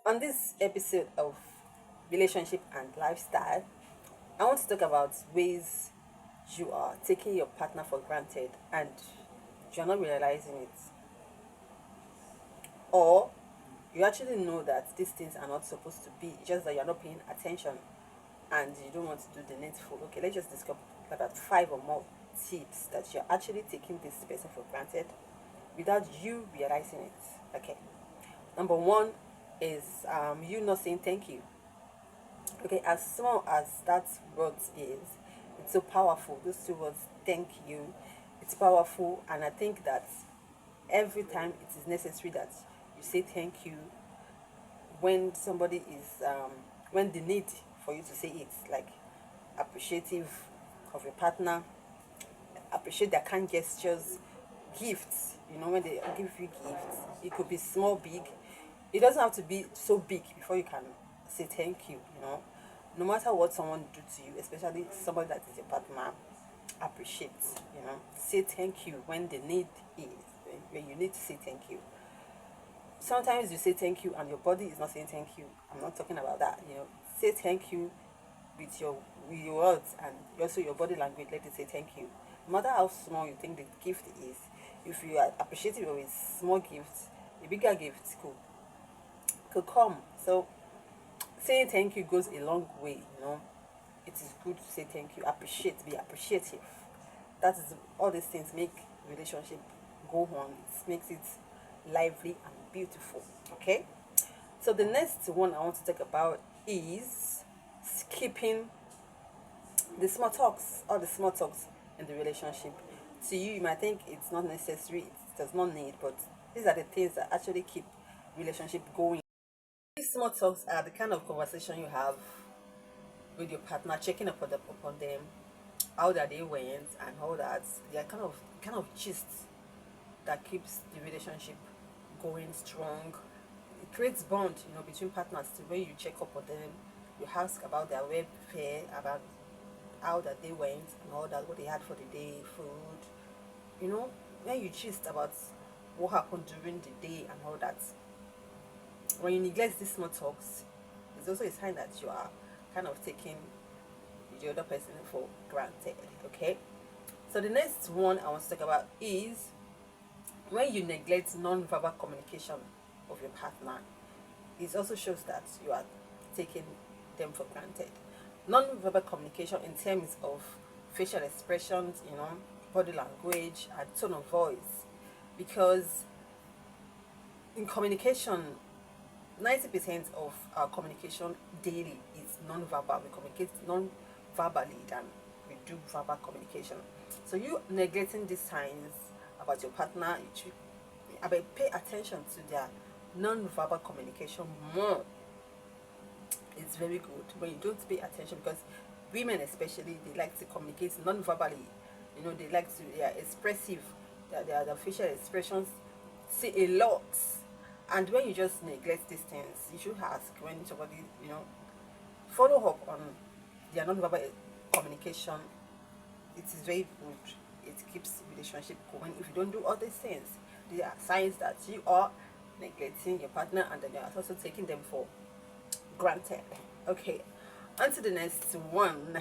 On this episode of Relationship and Lifestyle, I want to talk about ways you are taking your partner for granted and you're not realizing it. Or you actually know that these things are not supposed to be, just that you're not paying attention and you don't want to do the needful. Okay, let's just discuss about five or more tips that you're actually taking this person for granted without you realizing it. Okay, number one is you not saying thank you. Okay, as small as that word is, it's so powerful. Those two words, thank you, it's powerful, and I think that every time it is necessary that you say thank you when somebody is when the need for you to say it, like appreciative of your partner, appreciate their kind gestures, gifts. You know, when they give you gifts, it could be small, big. It doesn't have to be so big before you can say thank you. You know, no matter what someone do to you, especially somebody that is your partner, appreciate. You know, say thank you when the need is, when you need to say thank you. Sometimes you say thank you and your body is not saying thank you. I'm not talking about that. You know, say thank you with your words and also your body language. Let it say thank you. No matter how small you think the gift is, if you are appreciative of a small gift, a bigger gift could come. So saying thank you goes a long way. You know, it is good to say thank you. Appreciate, be appreciative. That is all these things make relationship go on. It makes it lively and beautiful. Okay. So the next one I want to talk about is skipping the small talks, all the small talks in the relationship. To you, you might think it's not necessary, it does not need, but these are the things that actually keep relationship going. These small talks are the kind of conversation you have with your partner, checking upon them, how that they went and all that. They are kind of gist that keeps the relationship going strong. It creates bond, you know, between partners. The way you check up on them, you ask about their welfare, about how that they went and all that, what they had for the day, food. You know, when you gist about what happened during the day and all that. When you neglect these small talks, it's also a sign that you are kind of taking the other person for granted. Okay. So the next one I want to talk about is when you neglect non-verbal communication of your partner. It also shows that you are taking them for granted. Non-verbal communication in terms of facial expressions, you know, body language and tone of voice, because in communication 90% of our communication daily is non-verbal. We communicate non-verbally than we do verbal communication. So you neglecting these signs about your partner, pay attention to their non-verbal communication more. It's very good when you don't pay attention, because women especially, they like to communicate non-verbally. You know, they are expressive. Their facial expressions say a lot. And when you just neglect these things, you should ask when somebody, you know, follow up on their non-verbal communication. It is very good. It keeps relationship going. If you don't do all these things, they are signs that you are neglecting your partner and then you are also taking them for granted. Okay, on to the next one.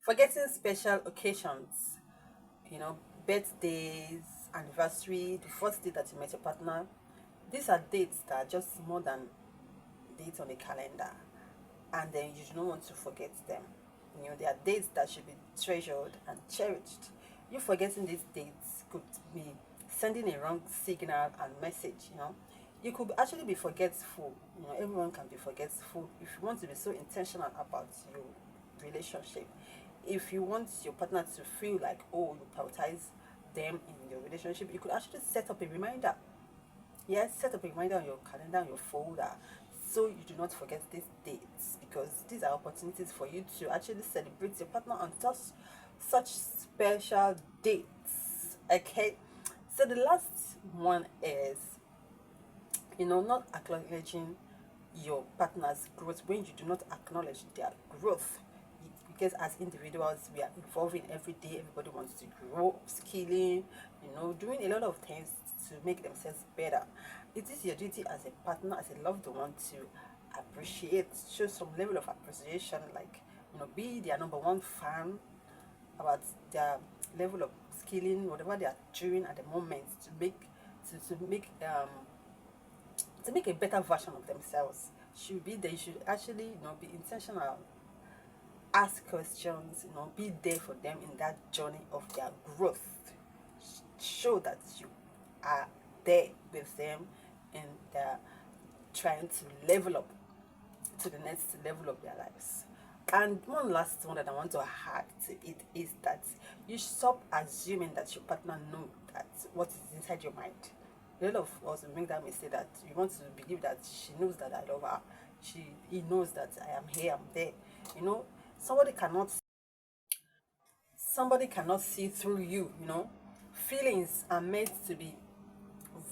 Forgetting special occasions, you know, birthdays, anniversary, the first day that you met your partner. These are dates that are just more than dates on the calendar, and then you do not want to forget them. You know, they are dates that should be treasured and cherished. You forgetting these dates could be sending a wrong signal and message. You know, you could actually be forgetful. You know, everyone can be forgetful. If you want to be so intentional about your relationship, if you want your partner to feel like, oh, you prioritize them in your relationship, you could actually set up a reminder. Yes, set up a reminder on your calendar, on your folder, so you do not forget these dates, because these are opportunities for you to actually celebrate your partner on such special dates. Okay, so the last one is, you know, not acknowledging your partner's growth when you do not acknowledge their growth. Because as individuals, we are evolving every day. Everybody wants to grow, skilling, you know, doing a lot of things to make themselves better. it is your duty as a partner, as a loved one, to appreciate, show some level of appreciation, like, be their number one fan about their level of skilling, whatever they are doing at the moment, to make a better version of themselves. Should be they should actually, be intentional, ask questions, be there for them in that journey of their growth. Show that you are there with them and they're trying to level up to the next level of their lives. And one last one that I want to add to it is that you stop assuming that your partner knows that what is inside your mind. A lot of us make that mistake that you want to believe that she knows that I love her. He knows that I am here, I'm there. You know, somebody cannot somebody cannot see through you. Feelings are meant to be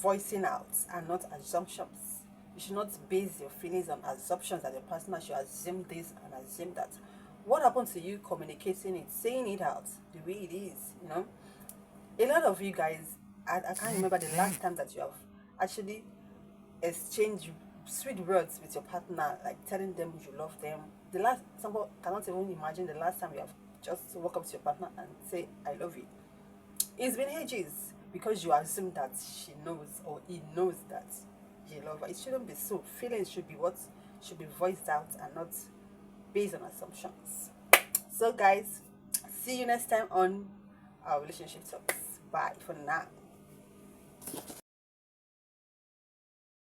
voicing out and not assumptions. You should not base your feelings on assumptions that your partner should assume this and assume that. What happened to you communicating it, saying it out the way it is? A lot of you guys, I can't remember the last time that you have actually exchanged sweet words with your partner, like telling them you love them. The last, somebody cannot even imagine the last time you have just walk up to your partner and say, I love you. It's been ages because you assume that she knows or he knows that you love her. It shouldn't be so. Feelings should be what should be voiced out and not based on assumptions. So, guys, see you next time on our relationship talks. Bye for now.